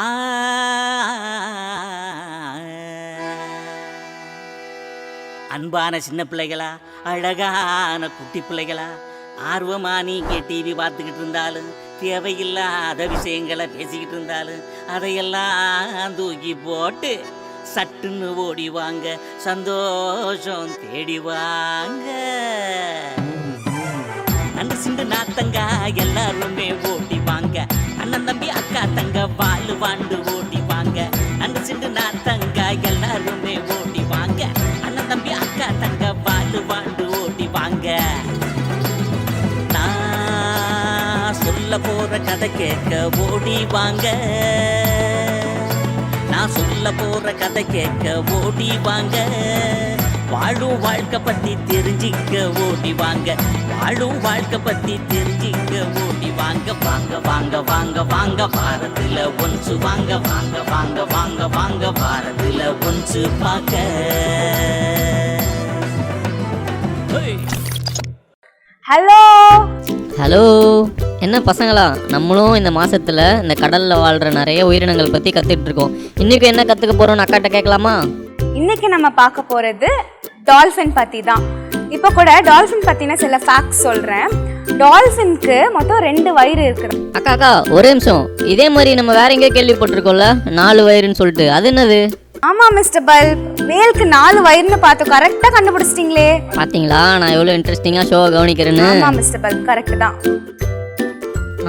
ஆ அன்பான சின்ன பிள்ளைகளா, அழகான குட்டி பிள்ளைகளா, ஆர்வமா நீங்க டிவி பார்த்துக்கிட்டு இருந்தாலும், தேவையில்லாத விஷயங்களை பேசிக்கிட்டு இருந்தாலும், அதையெல்லாம் தூக்கி போட்டு சட்டுன்னு ஓடி வாங்க, சந்தோஷம் தேடி வாங்க. நண்டு சிண்டு நாத்தங்க எல்லாருமே ஓடி வாங்க, அண்ணன் தம்பி அக்கா தங்க வாழ் வாண்டு ஓடி வாங்க. நண்டு சிண்டு நாத்தங்க எல்லாருமே ஓடி வாங்க, அண்ணன் தம்பி அக்கா தங்க வாழ் வாண்டு ஓடி வாங்க. நான் சொல்ல போற கதை கேட்க ஓடி வாங்க, நான் சொல்ல போற கதை கேட்க ஓடி வாங்க. வாழும் வாழ்க்கை பத்தி தெரிஞ்சிக்க ஓடி வாங்க, வாழும் வாழ்க்கை பத்தி தெரிஞ்சிக்க ஓடி வாங்க. வாங்க வாங்க வாங்க வாங்க பாரதில ஒன்று வாங்க, வாங்க வாங்க வாங்க வாங்க பாரதில ஒன்று பார்க்க. ஹலோ ஹலோ, என்ன பசங்களா, நம்மளும் இந்த மாசத்துல இந்த கடல்ல வாழ்ற நிறைய உயிரினங்கள் பத்தி கத்துட்டு இருக்கோம். இன்னைக்கு என்ன கத்துக்க போறோம்னு அக்காட்ட கேட்கலாமா? இன்னைக்கு நம்ம பார்க்க போறது டால்ஃபின் பத்தி தான். இப்போ கூட டால்ஃபின் பத்தின சில ஃபேக்ட்ஸ் சொல்றேன். டால்ஃபினுக்கு மொத்தம் 2 வயிறு இருக்குது. அக்கா அக்கா ஒரே நிமிஷம், இதே மாதிரி நம்ம வேற எங்கேயோ கேள்விப்பட்டிருக்கோம்ல 4 வயிறுன்னு சொல்லிட்டு, அது என்னது? ஆமா மிஸ்டர் பல்ப், வேலுக்கு 4 வயிறுன்னு பார்த்து கரெக்டா கண்டுபிடிச்சிட்டீங்களே. பாத்தீங்களா நான் எவ்வளவு இன்ட்ரெஸ்டிங்கா ஷோவை கவனிக்கிறேன்னு. ஆமா மிஸ்டர் பல்ப், கரெக்ட் தான்.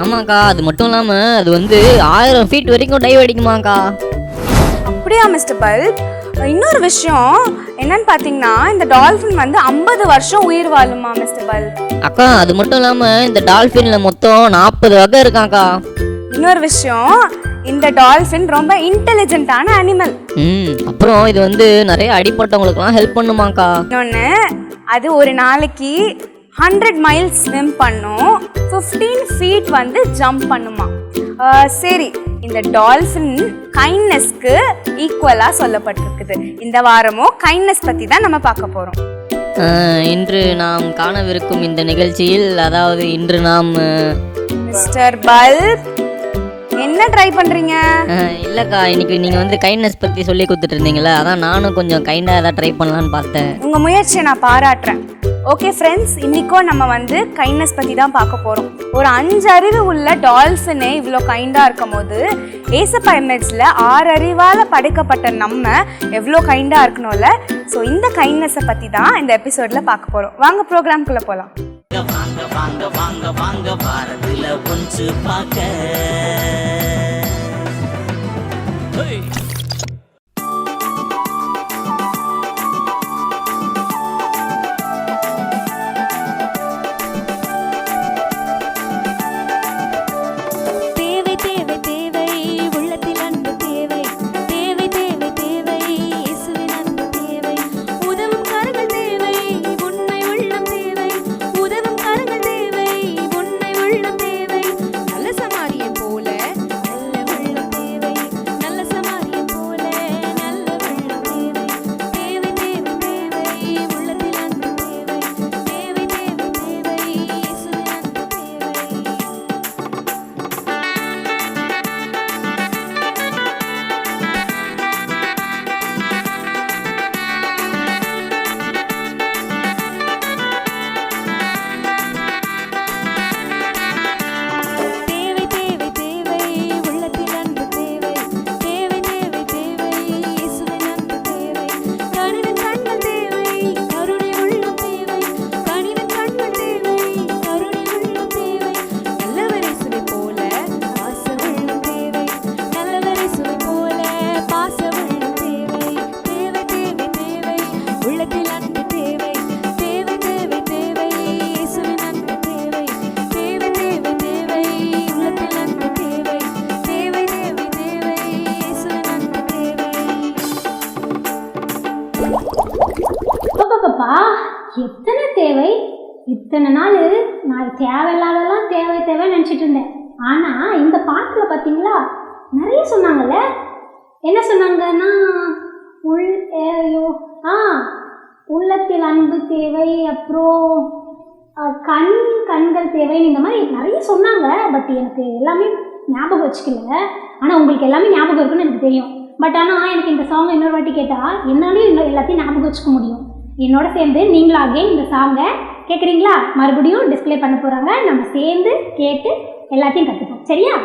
ஆமாக்கா, அது மட்டும் இல்லாம அது வந்து 1000 ஃபீட் வரைக்கும் டைவ் அடிக்குமாக்கா. அப்படியா மிஸ்டர் பல்ப்? இன்னொரு விஷயம் என்னன்னு பாத்தீங்கன்னா, இந்த டால்ஃபின் வந்து 50 வருஷம் உயிர் வாழுமா மிஸ்டர் பல்ப். அக்கா அது மட்டும் இல்லாம இந்த டால்ஃபின்ல மொத்தம் 40 வகை இருக்காக்கா. இன்னொரு விஷயம், இந்த டால்ஃபின் ரொம்ப இன்டெலிஜென்ட்டான அனிமல். அப்புறம் இது வந்து நிறைய அடிப்பட்டவங்களுக்குலாம் ஹெல்ப் பண்ணுமாக்கா. இன்னொன்று, அது ஒரு நாளைக்கு 100 மைல்ஸ் ஸ்விம் பண்ணும், 15 ஃபீட் வந்து ஜம்ப் பண்ணுமா. சரி, இந்த டால்ஃபின் கைண்ட்னஸ்க்கு ஈக்குவலாக சொல்லப்பட்டிருக்குது. இந்த வாரமும் கைண்ட்னஸ் பற்றி தான் நம்ம பார்க்க போகிறோம். இன்று நாம் காணவிருக்கும் இந்த நிகழ்ச்சியில், அதாவது இன்று நாம் மிஸ்டர் பல்ப் என்ன ட்ரை பண்றீங்க? இல்லக்கா, இன்னைக்கு நீங்க வந்து கைண்ட்னஸ் பத்தி சொல்லி கொடுத்துட்டு இருந்தீங்களா, அதான் நானும் கொஞ்சம் கைண்டா ஏதாவது ட்ரை பண்ணலான்னு பார்த்தேன். உங்க முயற்சியை நான் பாராட்டுறேன். ஓகே ஃப்ரெண்ட்ஸ், இன்னைக்கும் நம்ம வந்து கைண்ட்னஸ் பற்றி தான் பார்க்க போகிறோம். ஒரு 5 அறிவு உள்ள டால்ஃபினே இவ்வளோ கைண்டாக இருக்கும் போது, ஏசப்பா இமேஜில் 6 அறிவால் படைக்கப்பட்ட நம்ம எவ்வளோ கைண்டாக இருக்கணும்ல. ஸோ இந்த கைண்ட்னஸை பற்றி தான் இந்த எபிசோடில் பார்க்க போகிறோம். வாங்க ப்ரோக்ராம்குள்ளே போகலாம். வாங்க வாங்க வாங்க வாங்க பாரதில ஒன்று பார்க்க. எத்தனை தேவை, இத்தனை நாள் நான் தேவையில்லாதெல்லாம் தேவை நினச்சிட்டு இருந்தேன். ஆனால் இந்த பாட்டில் பார்த்தீங்களா நிறைய சொன்னாங்கல்ல. என்ன சொன்னாங்கன்னா, உள்ளத்தில் அன்பு தேவை, அப்புறம் கண்கள் தேவை, இந்த மாதிரி நிறைய சொன்னாங்க. பட் எனக்கு எல்லாமே ஞாபகம் வச்சுக்கல. ஆனால் உங்களுக்கு எல்லாமே ஞாபகம் இருக்குன்னு எனக்கு தெரியும். பட் ஆனால் எனக்கு இந்த சாங்கை இன்னொரு வாட்டி கேட்டால் என்னாலையும் இன்னும் எல்லாத்தையும் ஞாபகம் வச்சுக்க முடியும். என்னோட சேர்ந்து நீங்களும் அகைன் இந்த சாங்கை கேட்குறீங்களா? மறுபடியும் டிஸ்பிளே பண்ண போகிறாங்க. நம்ம சேர்ந்து கேட்டு எல்லாத்தையும் கற்றுப்போம். சரியா?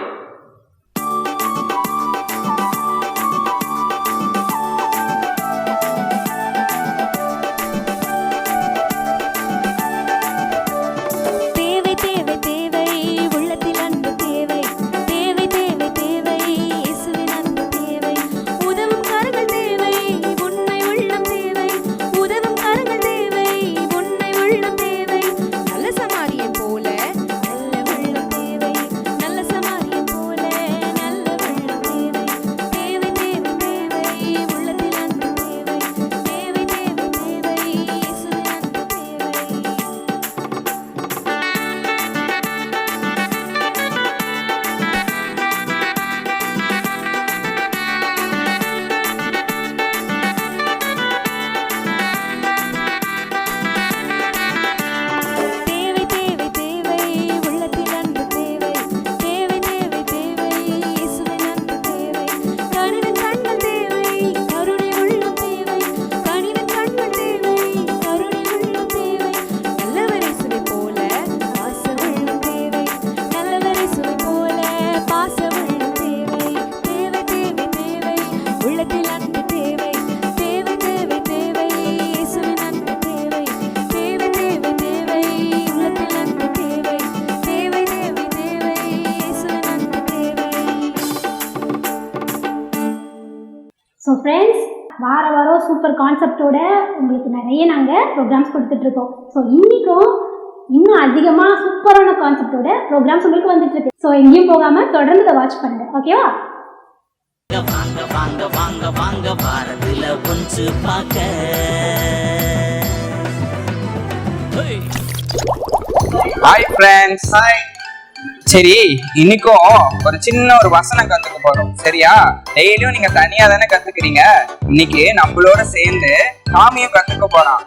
ஸோ ஃப்ரெண்ட்ஸ், வாரம் சூப்பர் கான்செப்டோட உங்களுக்கு நிறைய நாங்கள் ப்ரோக்ராம்ஸ் கொடுத்துட்ருக்கோம். ஸோ இன்றைக்கும் இன்னும் அதிகமாக சூப்பரான கான்செப்டோட ப்ரோக்ராம்ஸ் உங்களுக்கு வந்துட்டுருக்கு. ஸோ எங்கேயும் போகாமல் தொடர்ந்து இதை வாட்ச் பண்ணுங்கள். ஓகேவா? வாங்க வாங்க வாங்க வாங்க வாரத்துல ஒன்று பார்க்க. Hi friends. சரி, இன்னைக்கும் ஒரு சின்ன ஒரு வசனம் கத்துக்க போறோம். சரியா? டெய்லியும் நீங்க தனியா தானே கத்துக்கிறீங்க. இன்னைக்கு நம்மளோட சேர்ந்து டாமியும் கத்துக்க போறான்.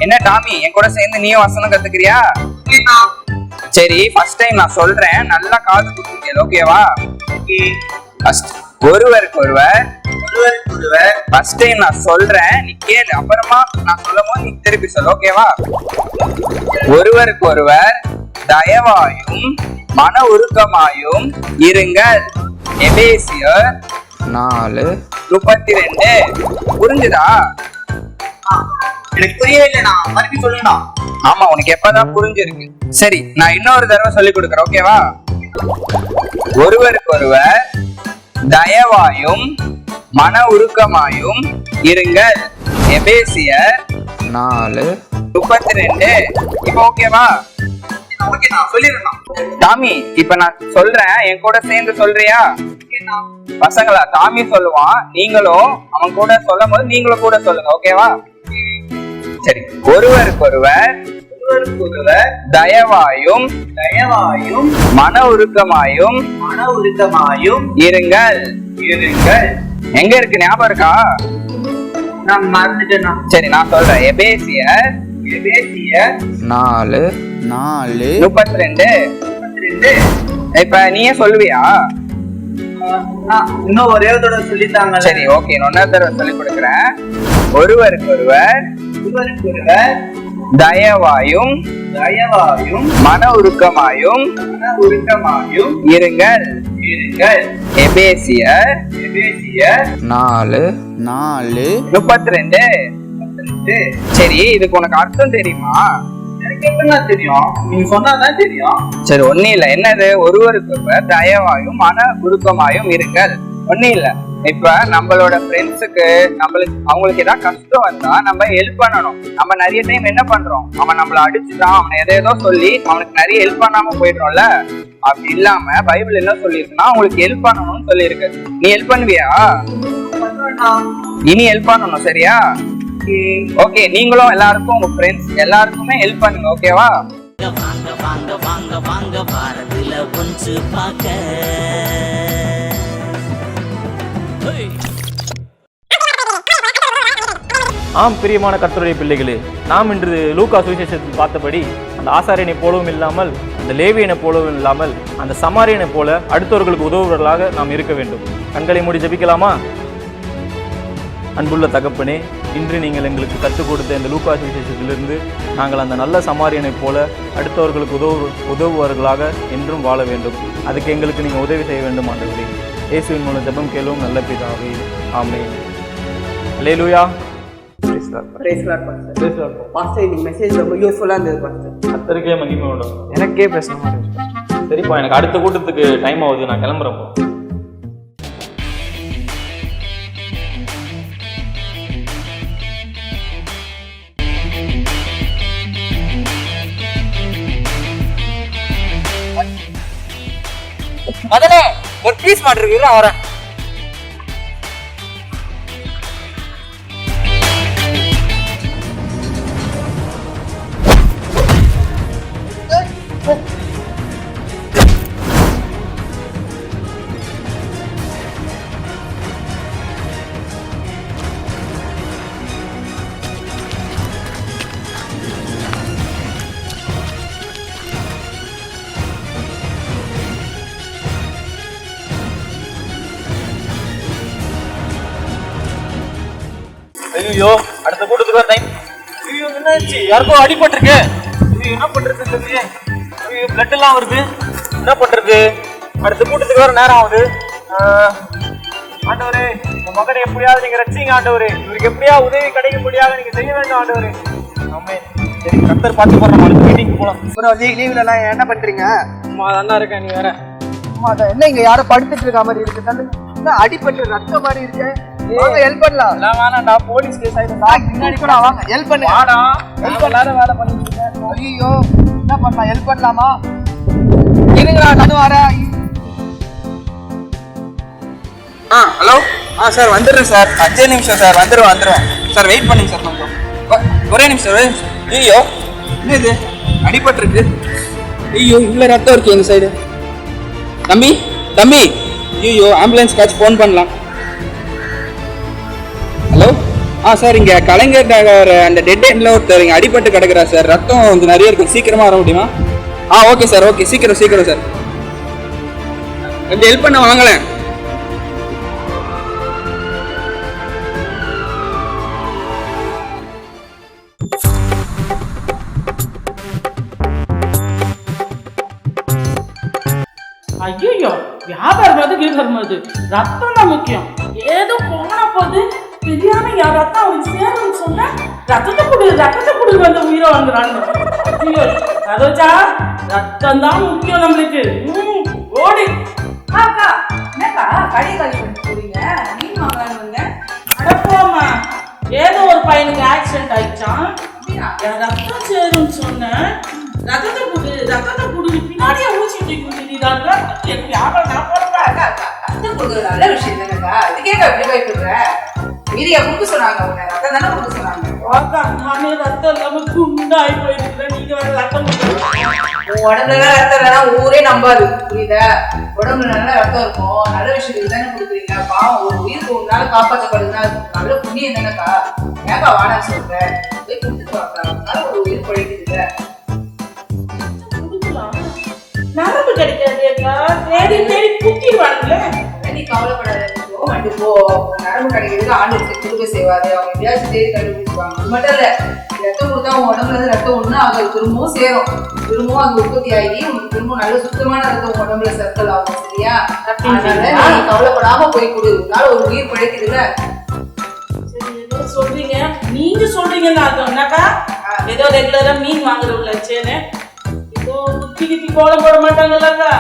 என்ன டாமி, என் கூட சேர்ந்து நீயும் வசனம் கத்துக்கிறியா? சரி, ஃபர்ஸ்ட் டைம் நான் சொல்றேன், நல்லா காது கொடுத்துருக்கேன். ஓகேவா? ஃபர்ஸ்ட் ஒருவருக்கொருவர் ஃபர்ஸ்ட் டைம் நான் சொல்றேன், நீ கேளு. அப்புறமா நான் சொல்லும் போது நீ திருப்பி சொல்லு. ஓகேவா? ஒருவருக்கொருவர் தயவாயும் மன உருக்கமாயும் இருங்கள். எபேசியர் 4:32. புரிஞ்சுதா? எனக்கு புரியல. மறுபடியும் சொல்லுங்க. ஆமா, உனக்கு எப்பதான் புரிஞ்சிருக்கு. சரி, நான் இன்னொரு தடவை சொல்லி கொடுக்குறேன். ஓகேவா? ஒருவருக்கொருவர் தயவாயும் மன உருக்கமாயும் இருங்கள். எபேசியர் 4:32. இப்போ ஓகேவா? ஓகே, நான் சொல்லிடுறேன். டாமி, இப்ப நான் சொல்றேன், என் கூட சேர்ந்து சொல்றியா? பசங்களா, டாமி சொல்லுவான், நீங்களும் அவன் கூட சொல்லும் போது நீங்களும் கூட சொல்லுங்க. ஓகேவா? சரி. ஒருவருக்கொருவர் தயவாயும் மன உருக்கமாயும் இருங்கள். எங்க இருக்கு, ஞாபகம் இருக்கா? நான் மறந்துட்டேன். சரி, நான் சொல்றேன். எபேசியர் 4:32. இப்ப நீயே சொல்லுவியா? இன்னும் ஒரே தடவை சொல்லிட்டாங்க. சரி, ஓகே, இன்னொரு தடவை சொல்லி கொடுக்குறேன். ஒருவருக்கொருவர் தயவாயும் மன உருக்கமாயும் இருங்கள். எபேசியர் 4:32. சரி, இதுக்கு உனக்கு அர்த்தம் தெரியுமா? எனக்கு என்ன தெரியும், நீங்க சொன்னாதான் தெரியும். சரி, ஒன்னும் இல்ல. என்னது? ஒருவருக்கொருவர் தயவாயும் மன உருக்கமாயும் இருங்கள். ஒன்னும் இல்ல. இப்ப நம்மளோட ஃப்ரெண்ட்ஸுக்கு அவங்களுக்கு ஏதாவது கஷ்டம் வந்தா நம்ம ஹெல்ப் பண்ணணும். நம்ம நிறைய டைம் என்ன பண்றோம், அவன் நம்மள அடிச்சுதான், அவனை எதோ சொல்லி அவனுக்கு நிறைய ஹெல்ப் பண்ணாம போயிடுறோம்ல. அப்படி இல்லாம பைபிள் என்ன சொல்லிருக்குன்னா, அவங்களுக்கு ஹெல்ப் பண்ணணும்னு சொல்லியிருக்கு. நீ ஹெல்ப் பண்ணுவியா? இனி ஹெல்ப் பண்ணணும். சரியா? ஓகே, நீங்களும் எல்லாருக்கும் உங்க ஃப்ரெண்ட்ஸ் எல்லாருக்குமே ஹெல்ப் பண்ணுங்க. ஓகேவா? வாங்க வாங்க வாங்க வாங்க வாரத்துல ஒன்று பார்க்க. ஆம், பிரியமான கர்த்தருடைய பிள்ளைகளே, நாம் இன்று லூக்கா சுவிசேஷத்தில் பார்த்தபடி அந்த ஆசாரியனை போலவும் இல்லாமல் அந்த லேவியனை போலவும் இல்லாமல் அந்த சமாரியனை போல அடுத்தவர்களுக்கு உதவுவர்களாக நாம் இருக்க வேண்டும். கண்களை மூடி ஜெபிக்கலாமா? அன்புள்ள தகப்பனே, இன்று நீங்கள் எங்களுக்கு கற்றுக் கொடுத்த இந்த லூக்கா சுவிசேஷத்திலிருந்து நாங்கள் அந்த நல்ல சமாரியனைப் போல அடுத்தவர்களுக்கு உதவுவர்களாக என்றும் வாழ வேண்டும். அதுக்கு எங்களுக்கு நீங்கள் உதவி செய்ய வேண்டும் ஆண்டவரே. இயேசுவின் மூலம் ஜெபம் கேளும் நல்ல பிதாவே, ஆமென். அல்லேலூயா. பாஸ்டர் இன்னைக்கு மெசேஜ் ரொம்ப யூஸ்ஃபுல்லாக இருந்தது பாஸ்டர். கர்த்தருக்கே மகிமை உண்டு. எனக்கே பேச மாட்டேன். சரிப்பா, எனக்கு அடுத்த கூட்டத்துக்கு டைம் ஆகுது, நான் கிளம்புறப்போ. மதனே, ஒரு பீஸ் மாட்டிருக்கு, வரேன். ஐயோ, அடுத்த கூட்டத்துக்கு வர டைம். ஐயோ, என்னாச்சு? யாருக்கோ அடிபட்டிருக்கு. ஐயோ, என்ன பண்றது தெரியல. ஐயோ, பிளட் எல்லாம் வருது. என்ன பண்றது? அடுத்த கூட்டத்துக்கு வர நேரம் ஆகுது. ஆண்டவரே, இந்த மகனை எப்படியாவது நீங்க ரட்சிங்க ஆண்டவரே. இவருக்கு எப்படியாவது உதவி கிடைக்க முடியாது, நீங்க செய்ய வேண்டும் ஆண்டவரே. ஆமென். சரி, கர்த்தர் பார்த்து போறோம். அடுத்த மீட்டிங் போலாம். அப்புறம் லீவ்ல எல்லாம் என்ன பண்றீங்க? அம்மா தானே இருக்கேன், நீ வேற. அம்மா தான் என்ன இங்க யாரோ படுத்துட்டு இருக்க மாதிரி இருக்கு. என்ன அடிபட்டு ரத்த மாதிரி இருக்கு. வாங்க ஹெல்ப் பண்ணலாம். நான் வேணாம்டா, போலீஸ் கேஸ் ஆயிடும். பின்னாடி கூட வாங்க ஹெல்ப் பண்ணு. வாடா, ஹெல்ப் பண்ணாத வேலை பண்ணிட்டு இருக்கேன். ஐயோ, என்ன பண்ணலாம்? ஹெல்ப் பண்ணலாமா? இருங்களா, நான் வரேன். ஹலோ. சார் வந்துடுறேன் சார். 5 நிமிஷம் சார். வந்துடுவேன் சார். வெயிட் பண்ணுங்க சார் கொஞ்சம். ஒரே நிமிஷம். ஐயோ, என்ன இது? அடிபட்டிருக்கு. ஐயோ, இவ்வளோ ரத்தம் இருக்கு எங்க சைடு. தம்பி ஐயோ, ஆம்புலன்ஸ் காச்சு ஃபோன் பண்ணலாம். ஹலோ. சார், இங்கே கலைஞர் நகர் அந்த டெட் எண்டில் ஒருத்தர் இங்கே அடிபட்டு கிடக்குறா சார். ரத்தம் கொஞ்சம் நிறைய இருக்கும். சீக்கிரமாக வர முடியுமா? Okay sir. ஓகே, சீக்கிரம் சார். கொஞ்சம் ஹெல்ப் பண்ண வாங்கலேன். ஐயோ, வியாபாரம் அது கீழ்கரம் அது ரத்தம் தான் முக்கியம். ஏதோ போன போது தெரியாம யார் ரத்தம் அவனுக்கு சேரும்னு சொன்ன ரத்தத்தை குடு வந்து உயிரை வந்துடுறாங்க. ஐயோ, அதோச்சா ரத்தம் தான் முக்கியம் நம்மளுக்கு. ஓடி. அக்கா, என்னக்கா கடை காலி பண்ணிட்டு போறீங்க? மீன் வாங்கலான்னு வந்தேன். அடப்போமா, ஏதோ ஒரு பையனுக்கு ஆக்சிடென்ட் ஆயிடுச்சான். ரத்தம் சேரும்னு சொன்னேன். ரத்தத்தை குடு பின்னாடியே ஊசிட்டு குடிக்கிறாங்க. எனக்கு வியாபாரம் நான் போறப்ப ரத்தம் கொடுக்குறது நல்ல விஷயம் தானேக்கா. இதுக்கேக்கா இப்படி போயிட்டு வீரியா கொடுக்க சொன்னாங்க. அவங்க ரத்தம் தானே கொடுக்க சொன்னாங்க. நானே ரத்தம் இல்லாம குண்டாய் போயிருக்கிறேன். நீங்க வேற ரத்தம் உன் உடம்புல ரத்தம் இல்லைன்னா ஊரே நம்பாது, புரியுதா? உடம்புல நல்லா ரத்தம் இருக்கும். நல்ல விஷயத்துக்கு தானே கொடுக்குறீங்க. பாவம், ஒரு உயிருக்கு ஒரு நாள் காப்பாற்றப்படுதுன்னா நல்ல புண்ணியம் தானேக்கா. ஏக்கா வாடா சொல்றேன், போய் கொடுத்துட்டு வாக்கா. அதனால ஒரு உயிர் பழிக்குதுல்ல. நரம்பு கிடைக்காது, தேடி குத்திடுவாங்கல்ல. நீ கவலைப்படாத, போ. நரம்பு கிடைக்கிறதுக்கு ஆண்டு கொடுக்க செய்வாரு. அவங்க எப்படியாச்சும் தேடி கண்டுபிடிச்சுவாங்க. அது மட்டும் இல்ல, ரத்தம் கொடுத்தா உங்க உடம்புல இருந்து ரத்தம் ஒண்ணு அவங்க திரும்பவும் சேரும். திரும்பவும் அது உற்பத்தி ஆகி உங்களுக்கு திரும்பவும் நல்ல சுத்தமான ரத்தம் உங்க உடம்புல சர்க்கிள் ஆகும். சரியா? அதனால நீ கவலைப்படாம போய் கொடு. அதனால ஒரு உயிர் படைக்குதுல்ல. சொல்றீங்க, நீங்க சொல்றீங்கன்னு அர்த்தம் என்னக்கா? ஏதோ ரெகுலரா மீன் வாங்குறவங்களேன்னு ஏதோ குத்தி கோலம் போட மாட்டாங்கல்லக்கா.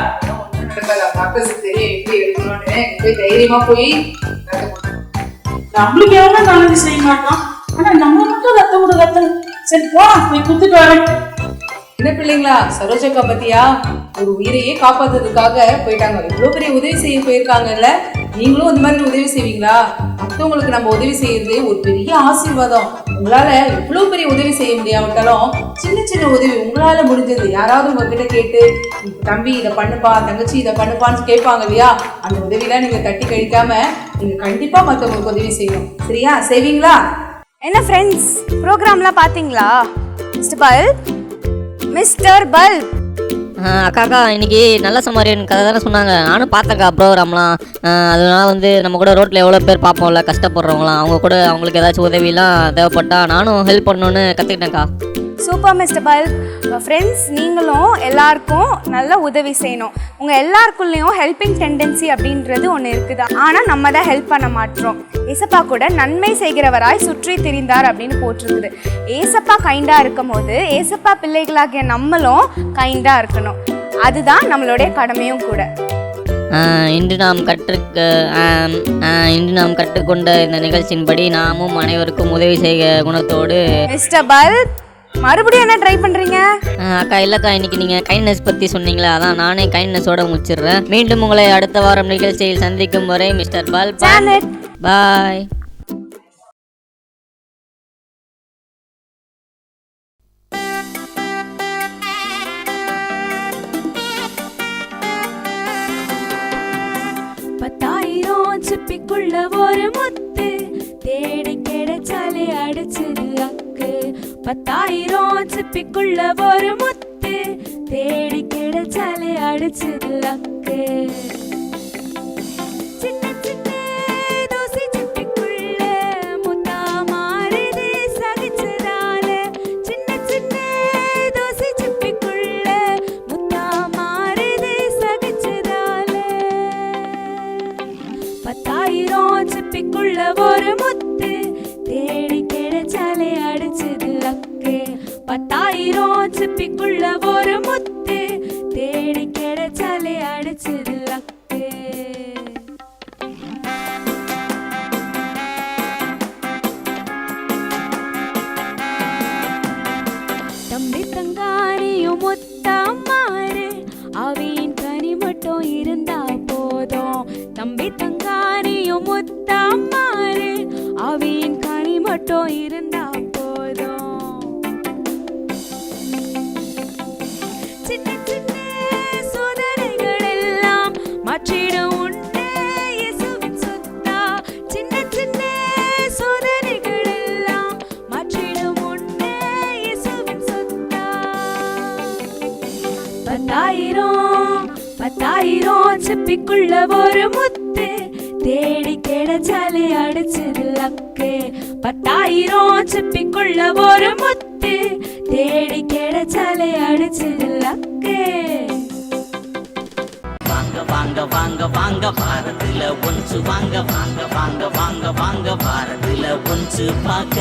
நம்மளுக்கு எவ்வளவு நல்லது செய்ய மாட்டோம். ஆனா நம்ம மட்டும் ரத்தம். சரி, போய் குத்துட்டு வரேன். என்ன பிள்ளைங்களா, சரோஜக்கா பத்தியா ஒரு உயிரையே காப்பாத்துறதுக்காக போயிட்டாங்க. இவ்வளவு பெரிய உதவி செய்ய போயிருக்காங்கல்ல. நீங்களும் இந்த மாதிரி உதவி செய்வீங்களா? மற்றவங்களுக்கு நம்ம உதவி செய்யறது ஒரு பெரிய ஆசீர்வாதம். உங்களால எவ்வளவு பெரிய உதவி செய்ய முடியாவிட்டாலும் சின்ன உதவி உங்களால முடிஞ்சது யாராவது உங்ககிட்ட கேட்டு தம்பி இதை பண்ணுப்பா, தங்கச்சி இதை பண்ணுப்பான்னு கேட்பாங்க இல்லையா? அந்த உதவியெல்லாம் நீங்க தட்டி கழிக்காம நீங்க கண்டிப்பா மற்றவங்களுக்கு உதவி செய்யணும். சரியா? செய்வீங்களா? என்ன ஃப்ரெண்ட்ஸ், ப்ரோக்ராம்லாம் பார்த்தீங்களா? மிஸ்டர் பல்ப் அக்கா இன்னைக்கு நல்ல சமாரியன் கதை தானே சொன்னாங்க. நானும் பார்த்தேன்க்கா ப்ரோக்ராம்லாம். அதனால வந்து நம்ம கூட ரோட்டில் எவ்வளோ பேர் பார்ப்போம்ல கஷ்டப்படுறவங்களாம், அவங்க கூட அவங்களுக்கு ஏதாச்சும் உதவிலாம் தேவைப்பட்டா நானும் ஹெல்ப் பண்ணணுன்னு கற்றுக்கிட்டேன்க்கா. Super mister bulb. ஃப்ரெண்ட்ஸ், நீங்களும் எல்லாருக்கும் நல்ல உதவி செய்யணும். உங்கள் எல்லாருக்குள்ளேயும் ஹெல்பிங் டெண்டன்சி அப்படின்றது ஒன்று இருக்குது. ஆனால் நம்ம தான் ஹெல்ப் பண்ண மாட்டோம். ஏசப்பா கூட நன்மை செய்கிறவராய் சுற்றி திரிந்தார் அப்படின்னு போட்டிருக்குது. ஏசப்பா கைண்டாக இருக்கும் போது ஏசப்பா பிள்ளைகளாகிய நம்மளும் கைண்டாக இருக்கணும். அதுதான் நம்மளுடைய கடமையும் கூட. இன்று நாம் கற்றுக்கொண்ட இந்த நிகழ்ச்சியின்படி நாமும் அனைவருக்கும் உதவி செய்ய குணத்தோடு. மிஸ்டர் பல்ப், மறுபடியும் என்ன ட்ரை பண்றீங்க? அக்கா இல்லக்கா, இன்னைக்கு நீங்க கைண்ட்னஸ் பத்தி சொன்னீங்களா, அதான் நானே கைண்ட்னஸோட முடிச்சிடுறேன். மீண்டும் உங்களை அடுத்த வாரம் நிகழ்ச்சியில் சந்திக்கும் வரை மிஸ்டர் பல்ப் பாய். சிப்பிக்குள்ள ஒரு முத்து தேடி கிடைச்சாலே அடிச்சது அக்கு. 10,000 சிப்பிக்குள்ள ஒரு முத்து தேடி கிடைச்சாலே அடிச்சது அக்கு. சின்ன சின்ன தோசை சிப்பிக்குள்ள முத்தா மாறுது சகிச்சதால. சின்ன சின்ன தோசை சிப்பிக்குள்ள முத்தா மாறுது சகிச்சதால. 10,000 சிப்பிக்குள்ள ஒரு முத்து தேடி கிடைச்சாலே அடிச்சது அக்கு. 10,000 சிப்பிக்குள்ள ஒரு முத்து தேடி கிடைச்சாலே அடிச்சது அக்கு. தம்பி தங்காரியும் முத்தா மாறு அவியின் கனி மட்டும் இருந்தா போதும். தம்பி தங்காரியும் முத்தா மாறு அவியின் கனி மட்டும் இருந்தா போதும். சின்ன சின்ன சோதனைகள் எல்லாம் மாற்றிடும் உன்னை இயேசுவின் சொத்தா. சின்ன சின்ன சோதனைகள் எல்லாம் மாற்றிடும் உன்னை இயேசுவின் சொத்தா. 10,000 சிப்பிக்குள்ள ஒரு முத்து தேடி கிடைச்சாலே அடிச்சது லக்கு. 10,000 சிப்பிக்குள்ள ஒரு முத்து தேடி கிடைச்சாலே அடிச்சது லக்கு. வாங்க வாங்க வாங்க வாங்க வாரத்துல ஒன்று வாங்க வாங்க வாங்க வாங்க வாங்க வாரத்துல ஒன்று பார்க்க.